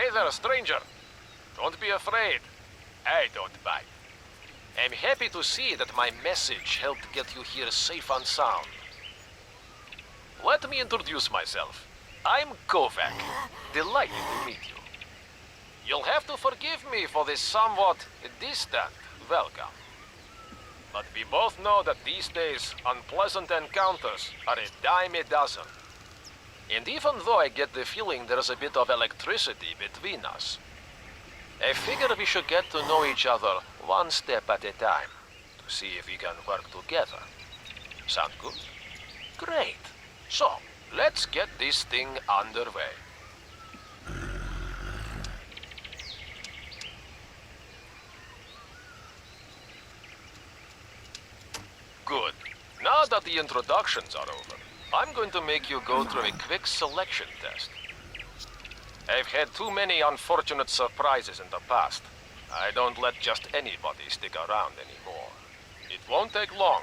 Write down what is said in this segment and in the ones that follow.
Hey there, stranger. Don't be afraid. I don't bite. I'm happy to see that my message helped get you here safe and sound. Let me introduce myself. I'm Kovac. Delighted to meet you. You'll have to forgive me for this somewhat distant welcome. But we both know that these days, unpleasant encounters are a dime a dozen. And even though I get the feeling there's a bit of electricity between us, I figure we should get to know each other one step at a time to see if we can work together. Sound good? Great. So, let's get this thing underway. Good. Now that the introductions are over, I'm going to make you go through a quick selection test. I've had too many unfortunate surprises in the past. I don't let just anybody stick around anymore. It won't take long.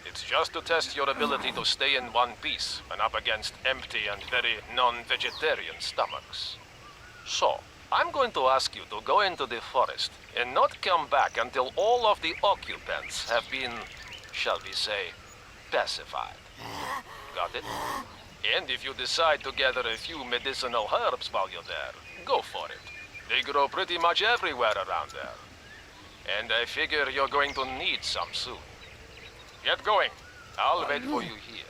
It's just to test your ability to stay in one piece when up against empty and very non-vegetarian stomachs. So, I'm going to ask you to go into the forest and not come back until all of the occupants have been, shall we say, pacified. Got it? And if you decide to gather a few medicinal herbs while you're there, go for it. They grow pretty much everywhere around there. And I figure you're going to need some soon. Get going. I'll wait for you here.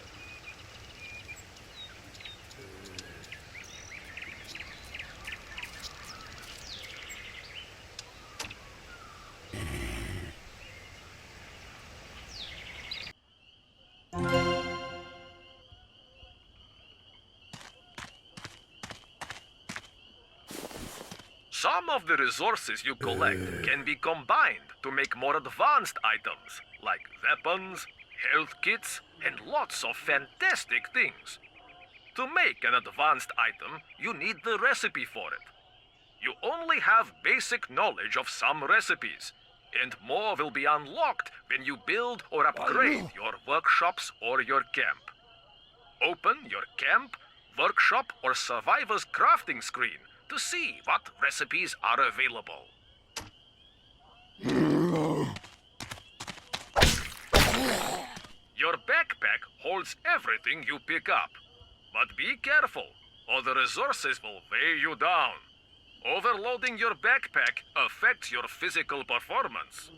Some of the resources you collect can be combined to make more advanced items, like weapons, health kits, and lots of fantastic things. To make an advanced item, you need the recipe for it. You only have basic knowledge of some recipes, and more will be unlocked when you build or upgrade your workshops or your camp. Open your camp, workshop, or survivor's crafting screen to see what recipes are available. Your backpack holds everything you pick up. But be careful, or the resources will weigh you down. Overloading your backpack affects your physical performance.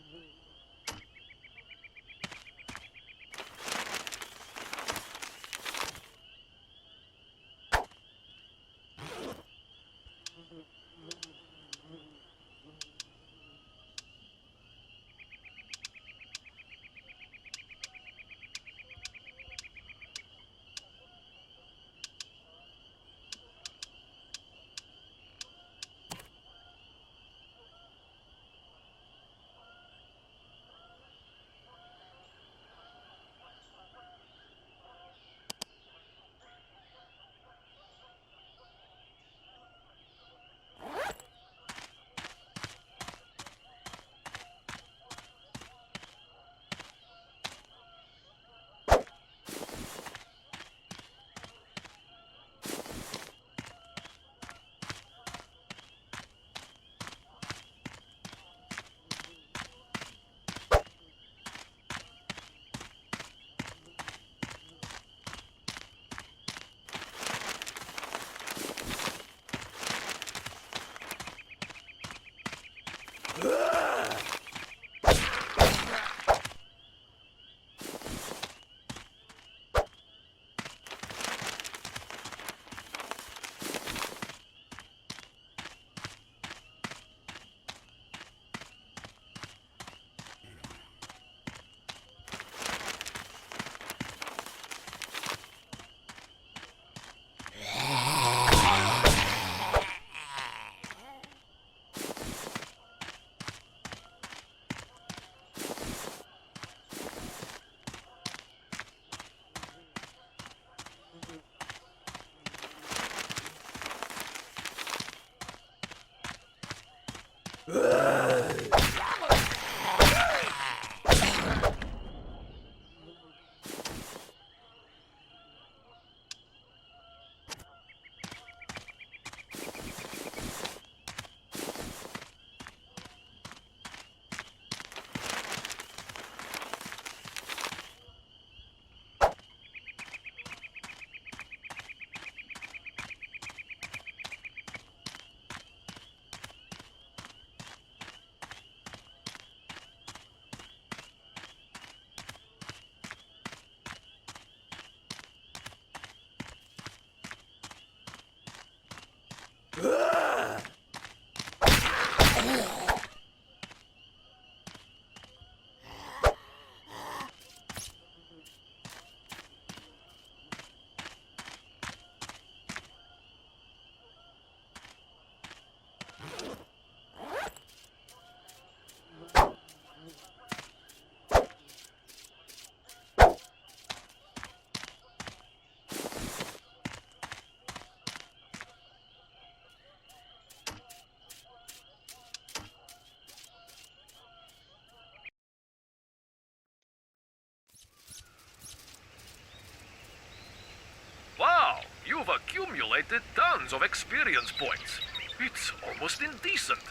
Wow, you've accumulated tons of experience points. It's almost indecent.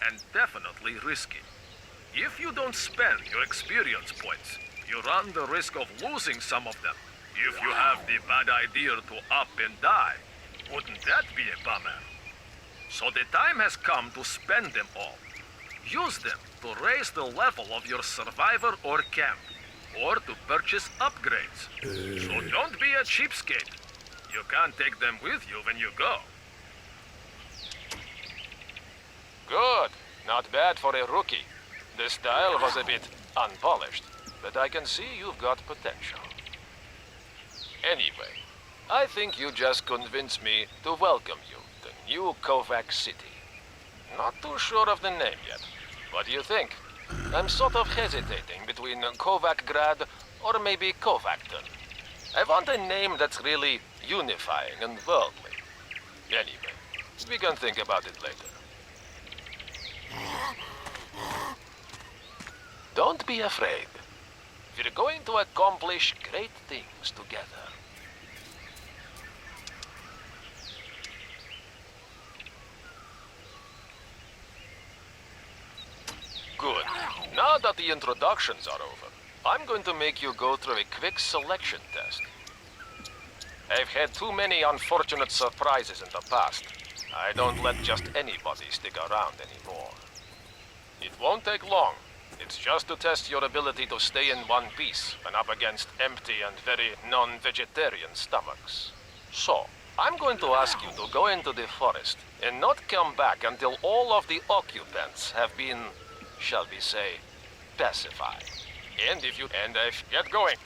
And definitely risky. If you don't spend your experience points, you run the risk of losing some of them. If you have the bad idea to up and die, wouldn't that be a bummer? So the time has come to spend them all. Use them to raise the level of your survivor or camp, or to purchase upgrades. So don't be a cheapskate. You can't take them with you when you go. Good. Not bad for a rookie. The style was a bit unpolished, but I can see you've got potential. Anyway, I think you just convinced me to welcome you to New Kovac City. Not too sure of the name yet. What do you think? I'm sort of hesitating between Kovacgrad or maybe Kovacton. I want a name that's really unifying and worldly. Anyway, we can think about it later. Don't be afraid. We're going to accomplish great things together. Good. Now that the introductions are over, I'm going to make you go through a quick selection test. I've had too many unfortunate surprises in the past. I don't let just anybody stick around anymore. It won't take long. It's just to test your ability to stay in one piece when up against empty and very non-vegetarian stomachs. So, I'm going to ask you to go into the forest and not come back until all of the occupants have been, shall we say, pacified. And if get going.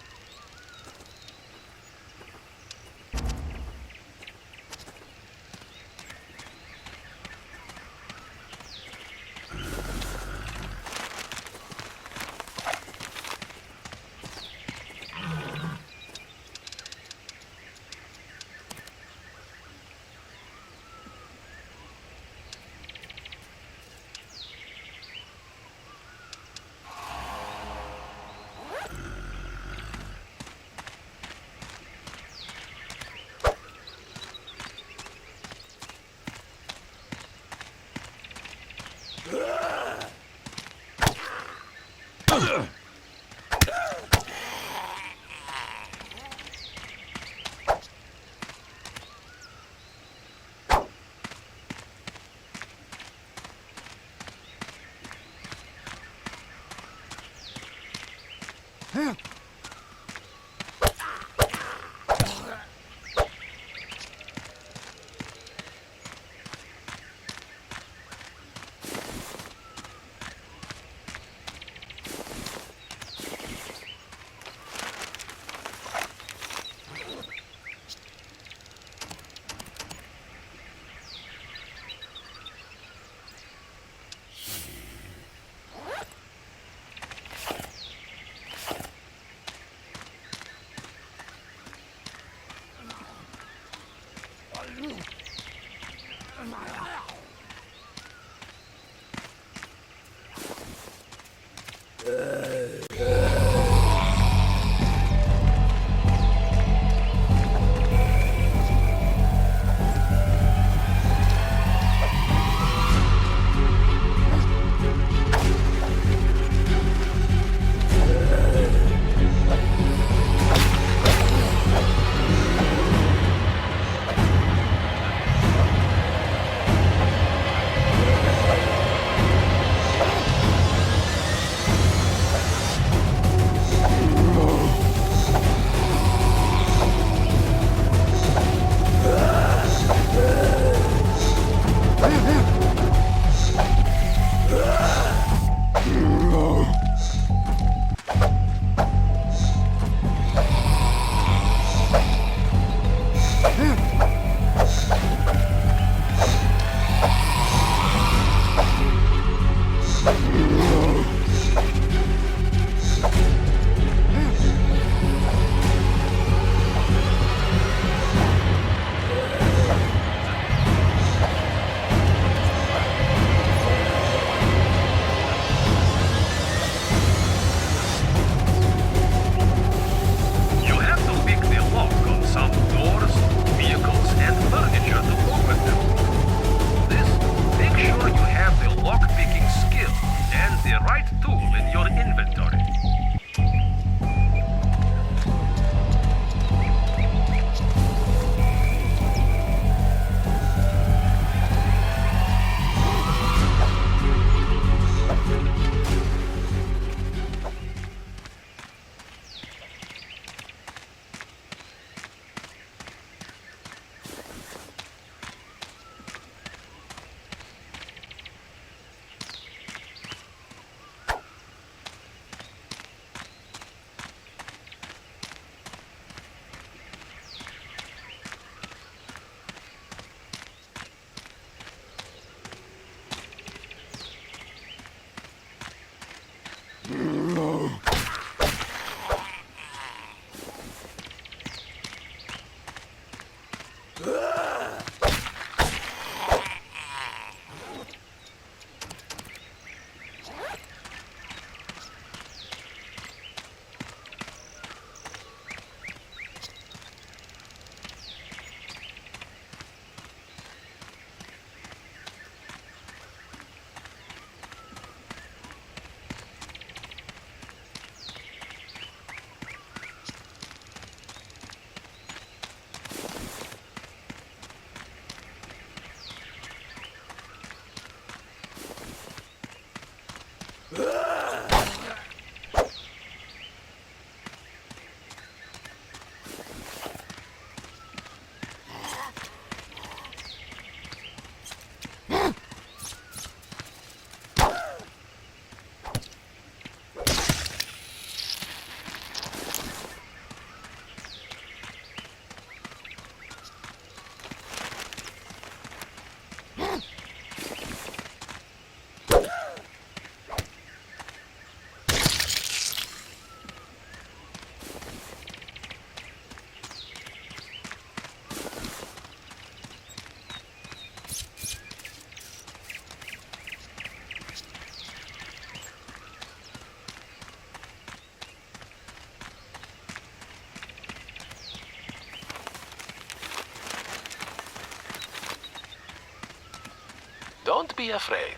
Don't be afraid.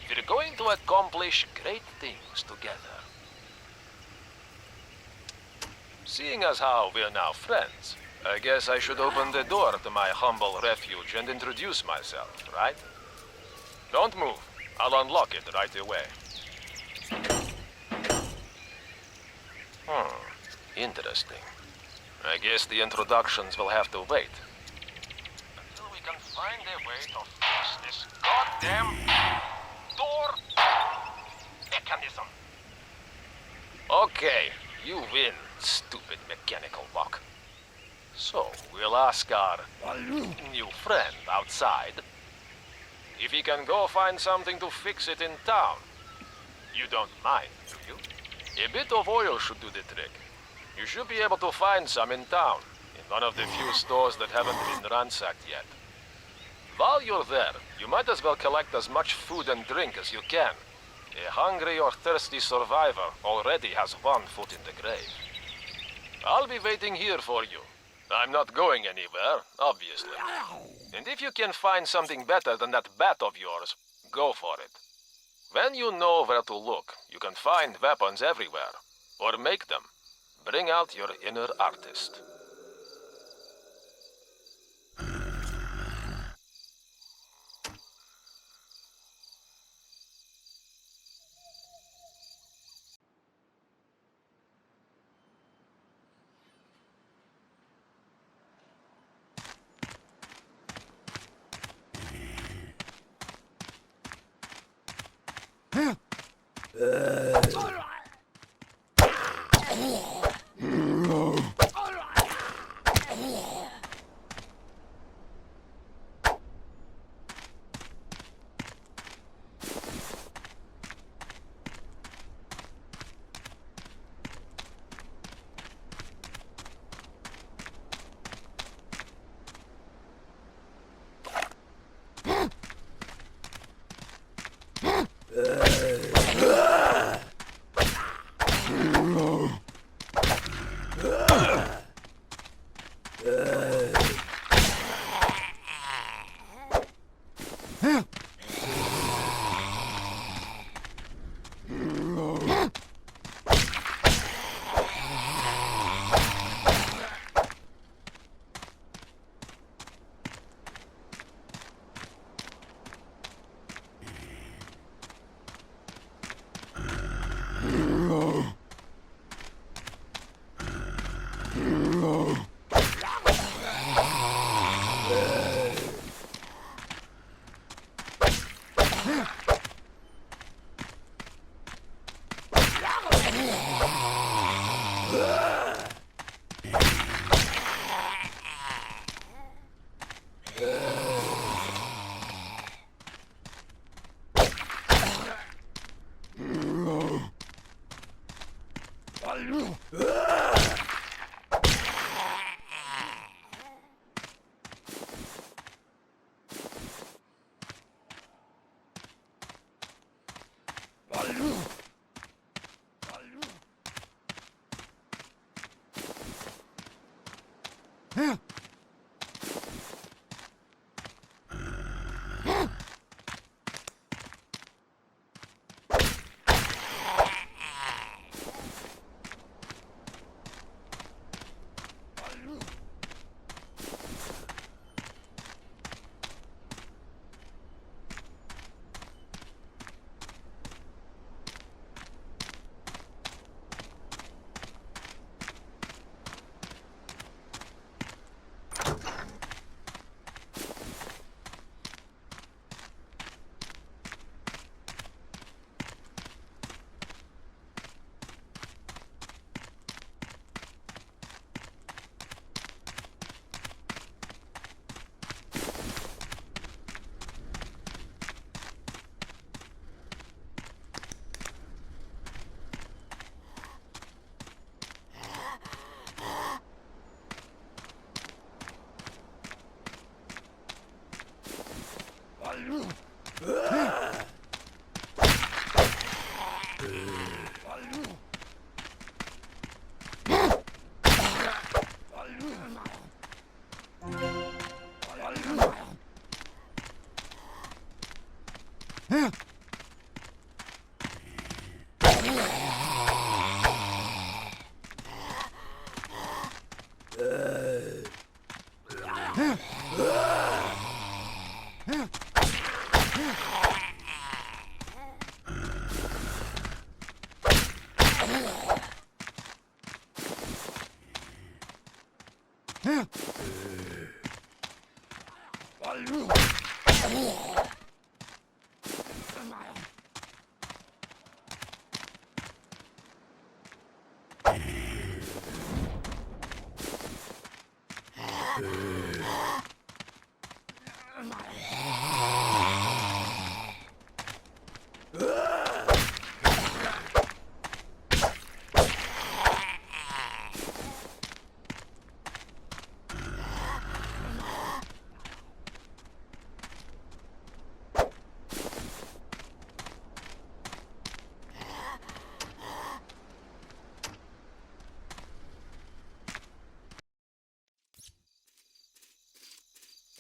We're going to accomplish great things together. Seeing as how we're now friends, I guess I should open the door to my humble refuge and introduce myself, right? Don't move. I'll unlock it right away. Interesting. I guess the introductions will have to wait. Until we can find a way to fix this goddamn door mechanism. Okay, you win, stupid mechanical buck. So, we'll ask our new friend outside if he can go find something to fix it in town. You don't mind, do you? A bit of oil should do the trick. You should be able to find some in town, in one of the few stores that haven't been ransacked yet. While you're there, you might as well collect as much food and drink as you can. A hungry or thirsty survivor already has one foot in the grave. I'll be waiting here for you. I'm not going anywhere, obviously. And if you can find something better than that bat of yours, go for it. When you know where to look, you can find weapons everywhere. Or make them. Bring out your inner artist.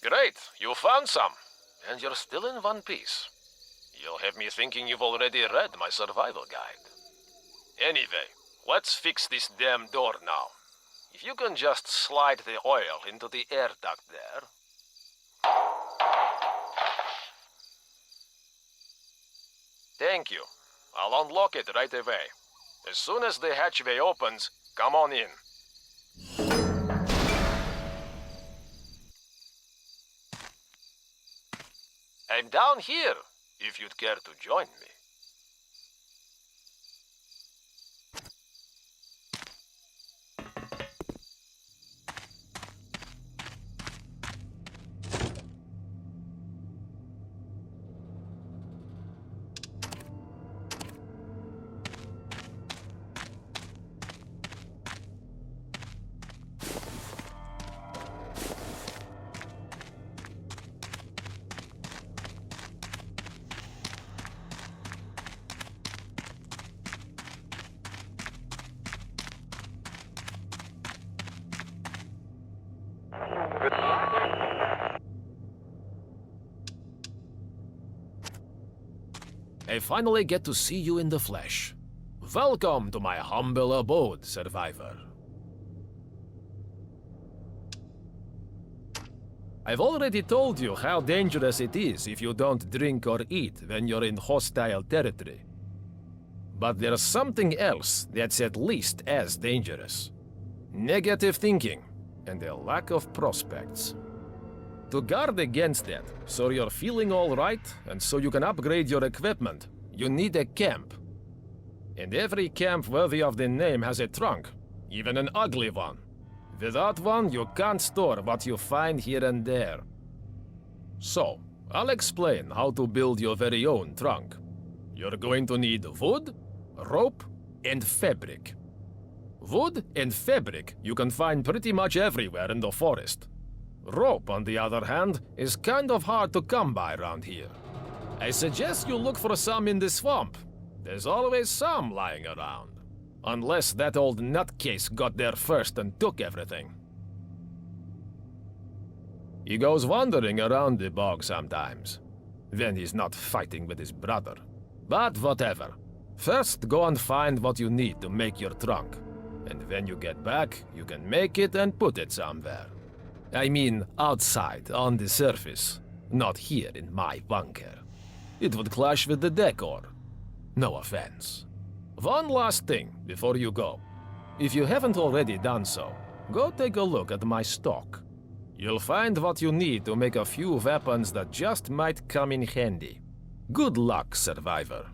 Great, you found some. And you're still in one piece. You'll have me thinking you've already read my survival guide. Anyway, let's fix this damn door now. If you can just slide the oil into the air duct there. Thank you. I'll unlock it right away. As soon as the hatchway opens, come on in. I'm down here, if you'd care to join me. I finally get to see you in the flesh. Welcome to my humble abode, survivor. I've already told you how dangerous it is if you don't drink or eat when you're in hostile territory. But there's something else that's at least as dangerous. Negative thinking and a lack of prospects. To guard against that, so you're feeling all right, and so you can upgrade your equipment, you need a camp. And every camp worthy of the name has a trunk, even an ugly one. Without one, you can't store what you find here and there. So, I'll explain how to build your very own trunk. You're going to need wood, rope, and fabric. Wood and fabric you can find pretty much everywhere in the forest. Rope, on the other hand, is kind of hard to come by around here. I suggest you look for some in the swamp. There's always some lying around. Unless that old nutcase got there first and took everything. He goes wandering around the bog sometimes, when he's not fighting with his brother. But whatever. First, go and find what you need to make your trunk. And when you get back, you can make it and put it somewhere. I mean, outside, on the surface. Not here in my bunker. It would clash with the decor. No offense. One last thing before you go. If you haven't already done so, go take a look at my stock. You'll find what you need to make a few weapons that just might come in handy. Good luck, survivor.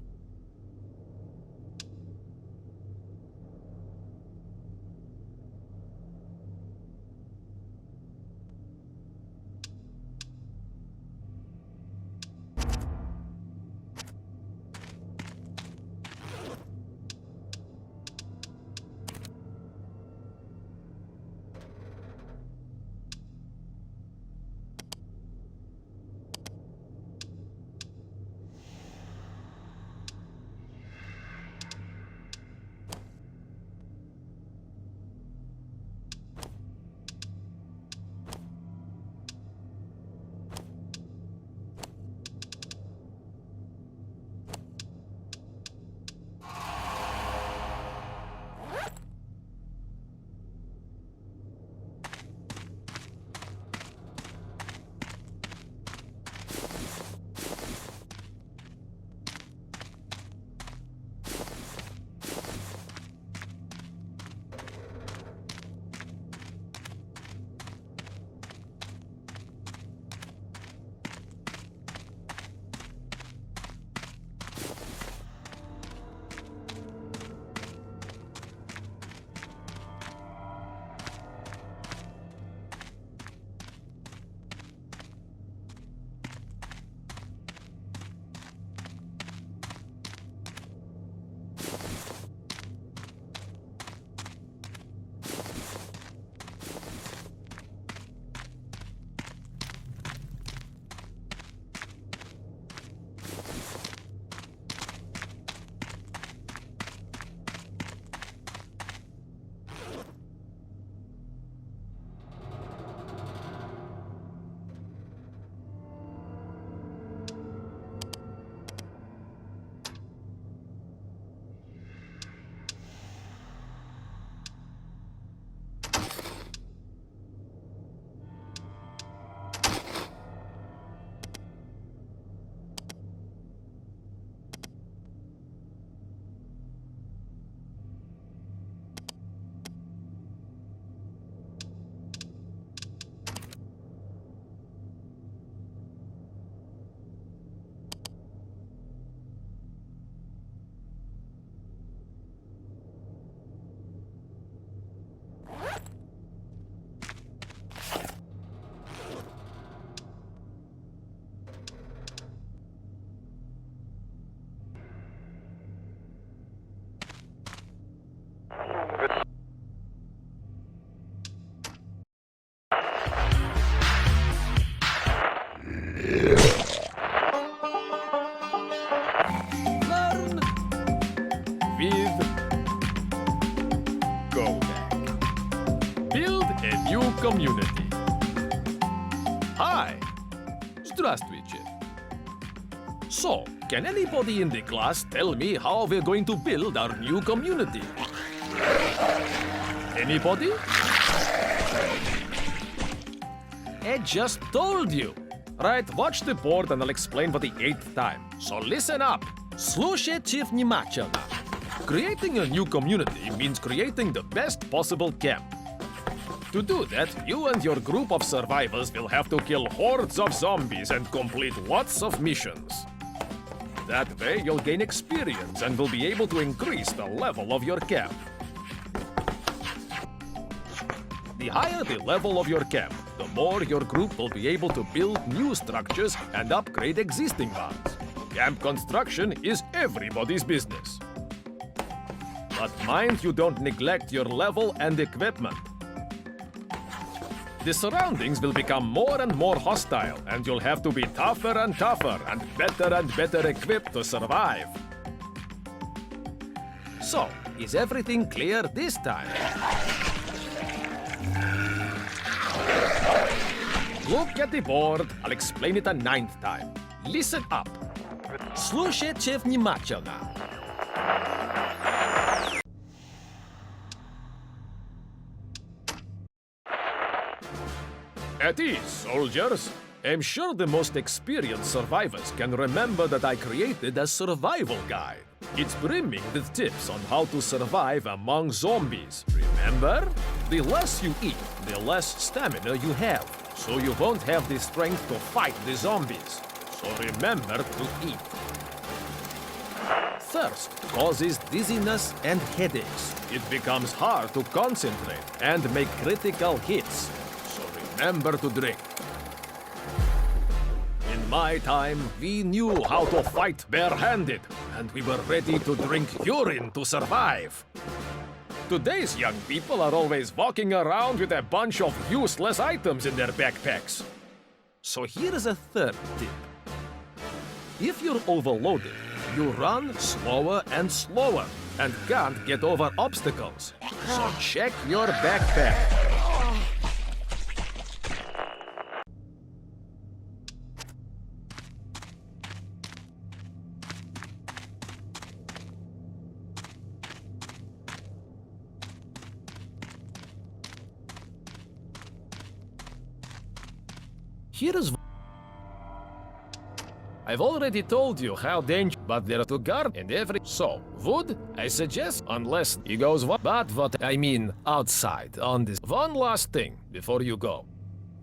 go back. Build a new community. Hi. Здравствуйте. So, can anybody in the class tell me how we're going to build our new community? Anybody? I just told you. Right, watch the board and I'll explain for the 8th time. So listen up. Слушайте внимательно. Creating a new community means creating the best possible camp. To do that, you and your group of survivors will have to kill hordes of zombies and complete lots of missions. That way, you'll gain experience and will be able to increase the level of your camp. The higher the level of your camp, the more your group will be able to build new structures and upgrade existing ones. Camp construction is everybody's business. But mind you don't neglect your level and equipment. The surroundings will become more and more hostile, and you'll have to be tougher and tougher and better equipped to survive. So, is everything clear this time? Look at the board. I'll explain it a 9th time. Listen up. Слушайте внимательно. At ease, soldiers. I'm sure the most experienced survivors can remember that I created a survival guide. It's brimming with tips on how to survive among zombies. Remember? The less you eat, the less stamina you have. So you won't have the strength to fight the zombies. So remember to eat. Thirst causes dizziness and headaches. It becomes hard to concentrate and make critical hits. So remember to drink. In my time, we knew how to fight barehanded, and we were ready to drink urine to survive. Today's young people are always walking around with a bunch of useless items in their backpacks. So here's a 3rd tip. If you're overloaded, you run slower and slower and can't get over obstacles. So check your backpack. Here's... I've already told you how dangerous, but there are to guard and every... So, wood, I suggest, unless he goes but what I mean outside on this. One last thing before you go.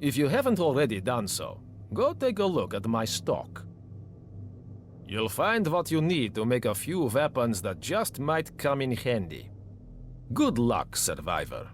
If you haven't already done so, go take a look at my stock. You'll find what you need to make a few weapons that just might come in handy. Good luck, survivor.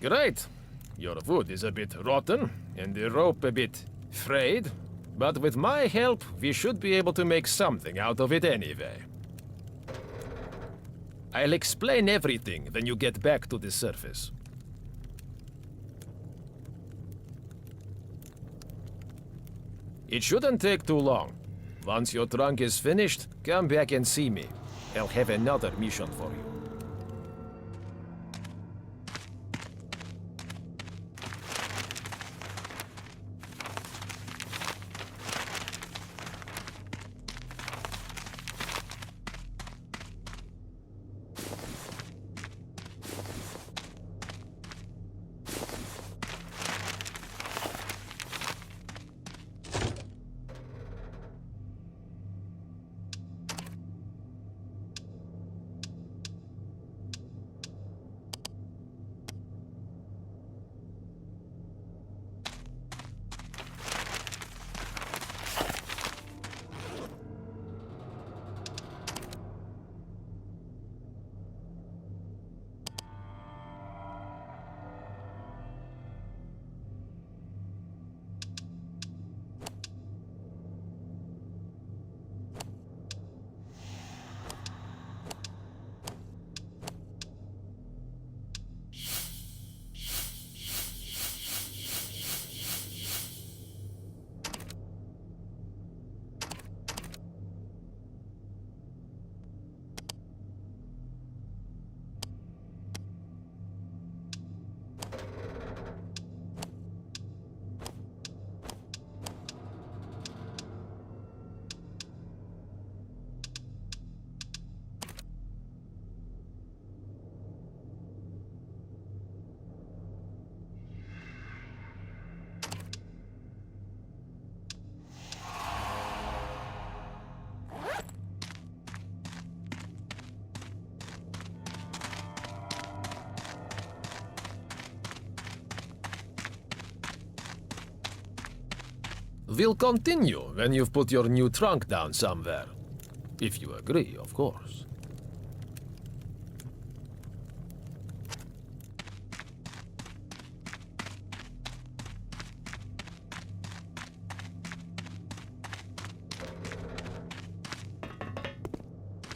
Great. Your wood is a bit rotten, and the rope a bit frayed. But with my help, we should be able to make something out of it anyway. I'll explain everything when you get back to the surface. It shouldn't take too long. Once your trunk is finished, come back and see me. I'll have another mission for you. We'll continue when you've put your new trunk down somewhere. If you agree, of course.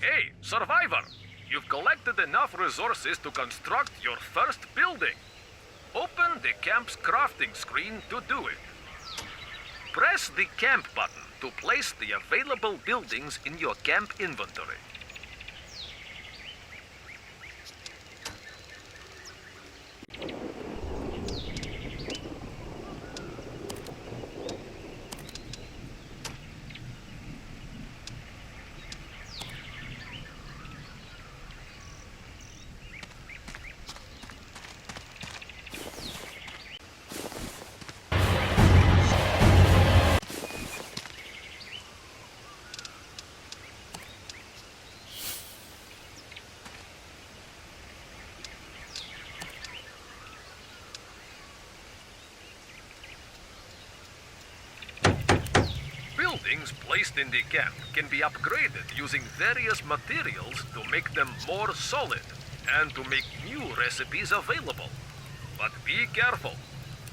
Hey, Survivor! You've collected enough resources to construct your first building. Open the camp's crafting screen to do it. Press the camp button to place the available buildings in your camp inventory. Buildings placed in the camp can be upgraded using various materials to make them more solid and to make new recipes available. But be careful.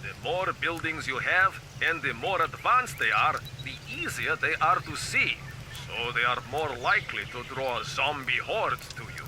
The more buildings you have and the more advanced they are, the easier they are to see. So they are more likely to draw zombie hordes to you.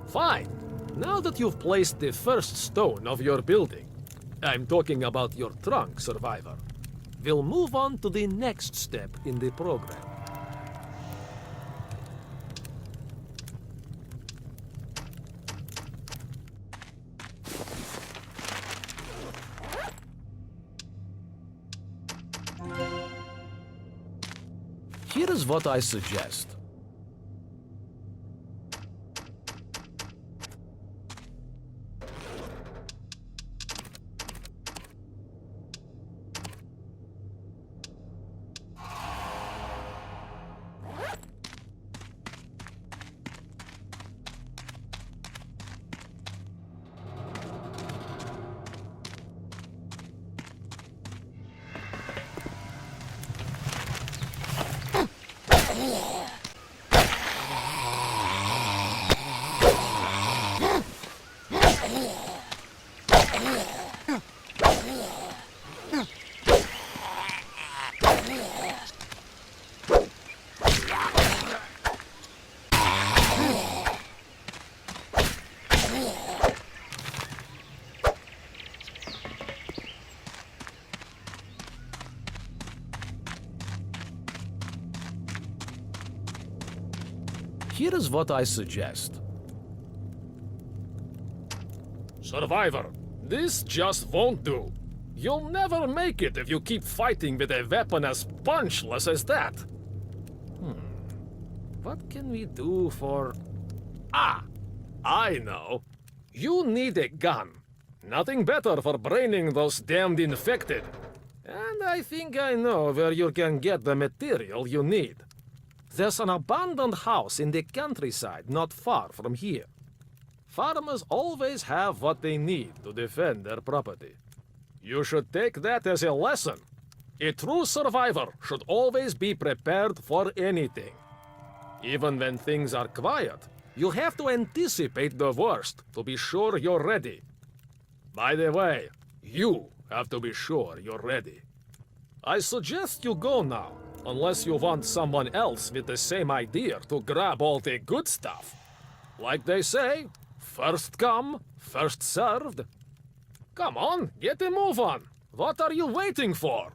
Fine. Now that you've placed the first stone of your building, I'm talking about your trunk, Survivor, we'll move on to the next step in the program. Here is what I suggest. Here is what I suggest. Survivor, this just won't do. You'll never make it if you keep fighting with a weapon as punchless as that. What can we do for... Ah! I know. You need a gun. Nothing better for braining those damned infected. And I think I know where you can get the material you need. There's an abandoned house in the countryside not far from here. Farmers always have what they need to defend their property. You should take that as a lesson. A true survivor should always be prepared for anything. Even when things are quiet, you have to anticipate the worst to be sure you're ready. By the way, you have to be sure you're ready. I suggest you go now, unless you want someone else with the same idea to grab all the good stuff. Like they say, first come, first served. Come on, get a move on. What are you waiting for?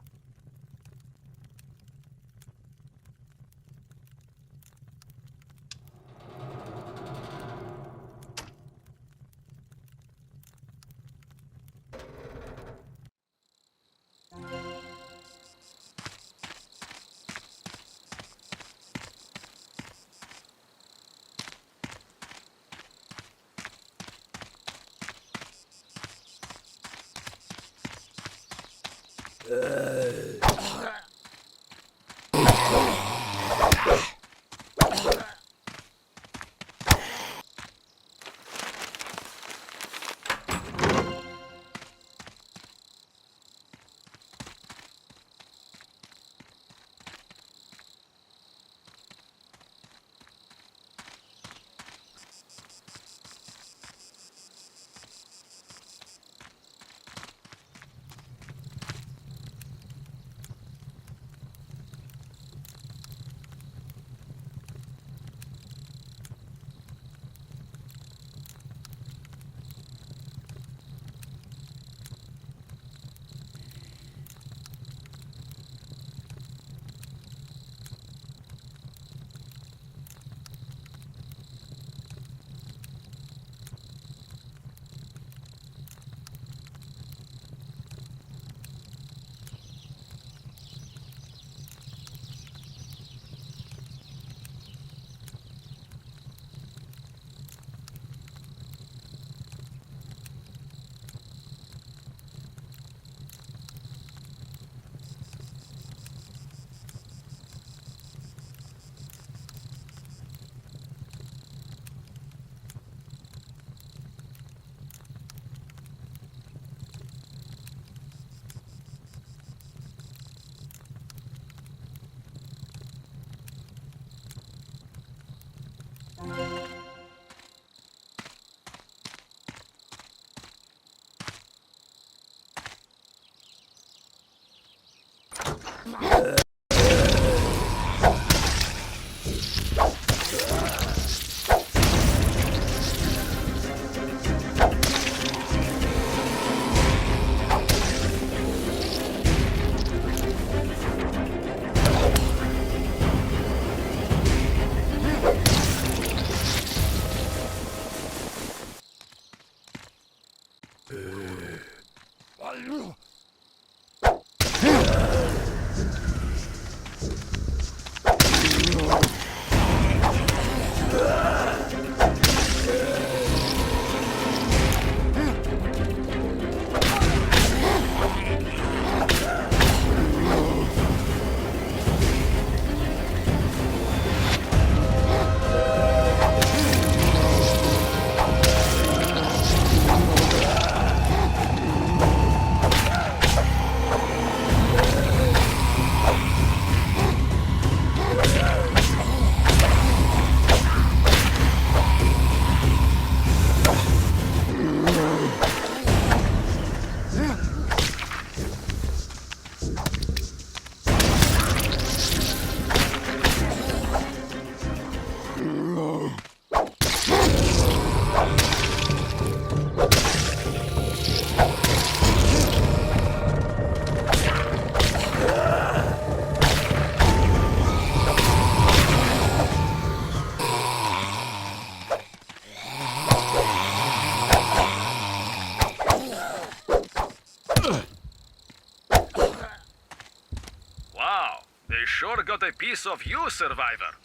Wow, they sure got a piece of you, Survivor.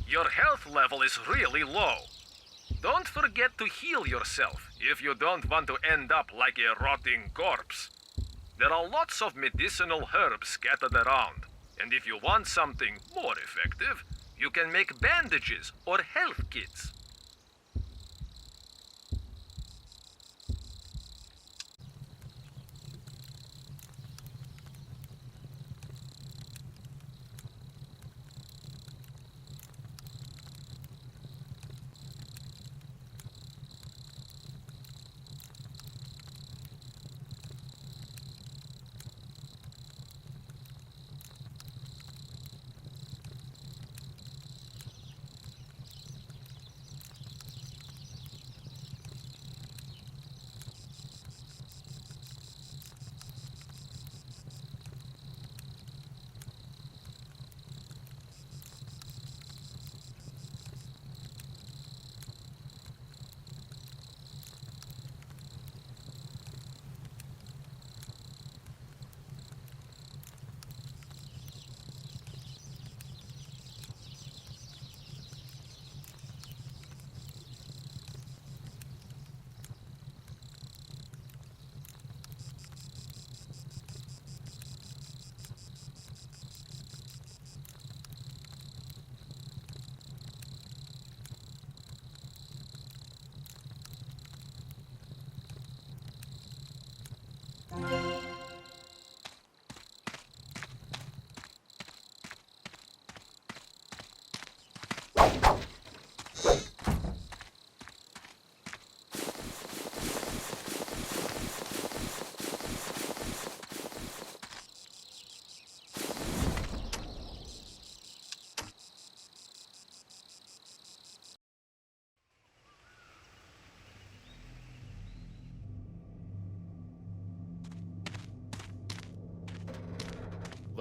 Your health level is really low. Don't forget to heal yourself if you don't want to end up like a rotting corpse. There are lots of medicinal herbs scattered around, and if you want something more effective, you can make bandages or health kits.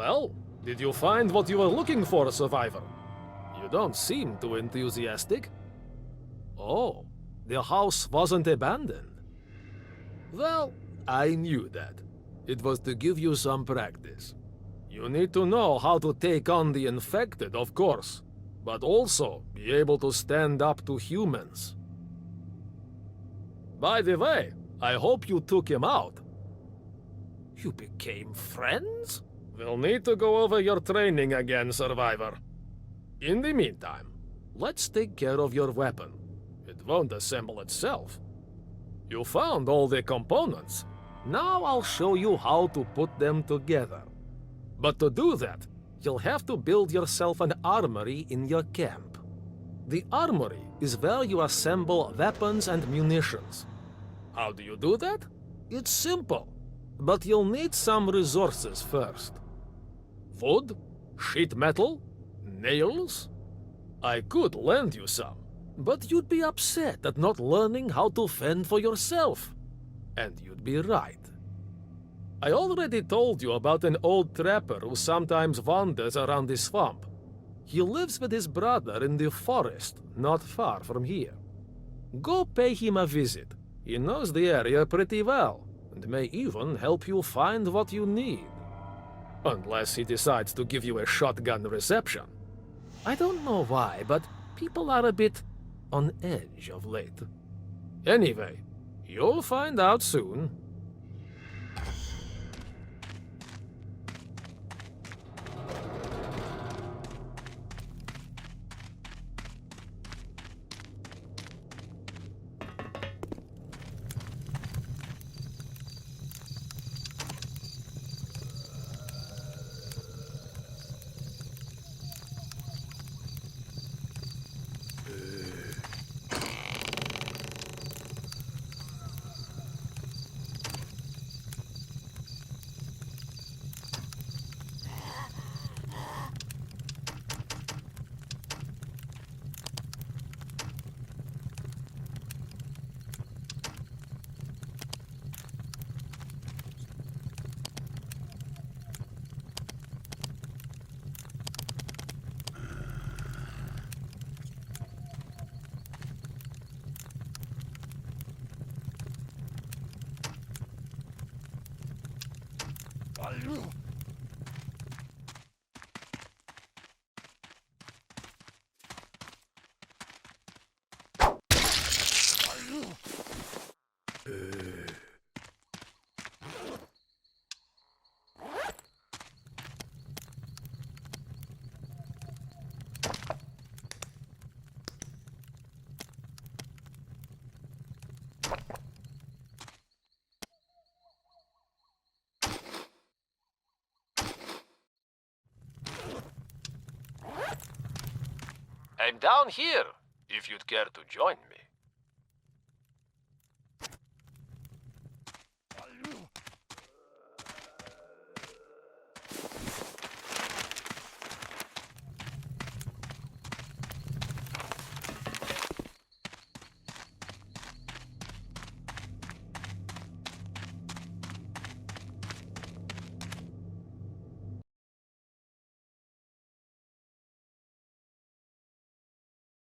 Well, did you find what you were looking for, Survivor? You don't seem too enthusiastic. Oh, the house wasn't abandoned. Well, I knew that. It was to give you some practice. You need to know how to take on the infected, of course, but also be able to stand up to humans. By the way, I hope you took him out. You became friends? We'll need to go over your training again, Survivor. In the meantime, let's take care of your weapon. It won't assemble itself. You found all the components. Now I'll show you how to put them together. But to do that, you'll have to build yourself an armory in your camp. The armory is where you assemble weapons and munitions. How do you do that? It's simple, but you'll need some resources first. Wood? Sheet metal? Nails? I could lend you some, but you'd be upset at not learning how to fend for yourself. And you'd be right. I already told you about an old trapper who sometimes wanders around the swamp. He lives with his brother in the forest, not far from here. Go pay him a visit. He knows the area pretty well, and may even help you find what you need. Unless he decides to give you a shotgun reception. I don't know why, but people are a bit on edge of late. Anyway, you'll find out soon. I'm down here, if you'd care to join me.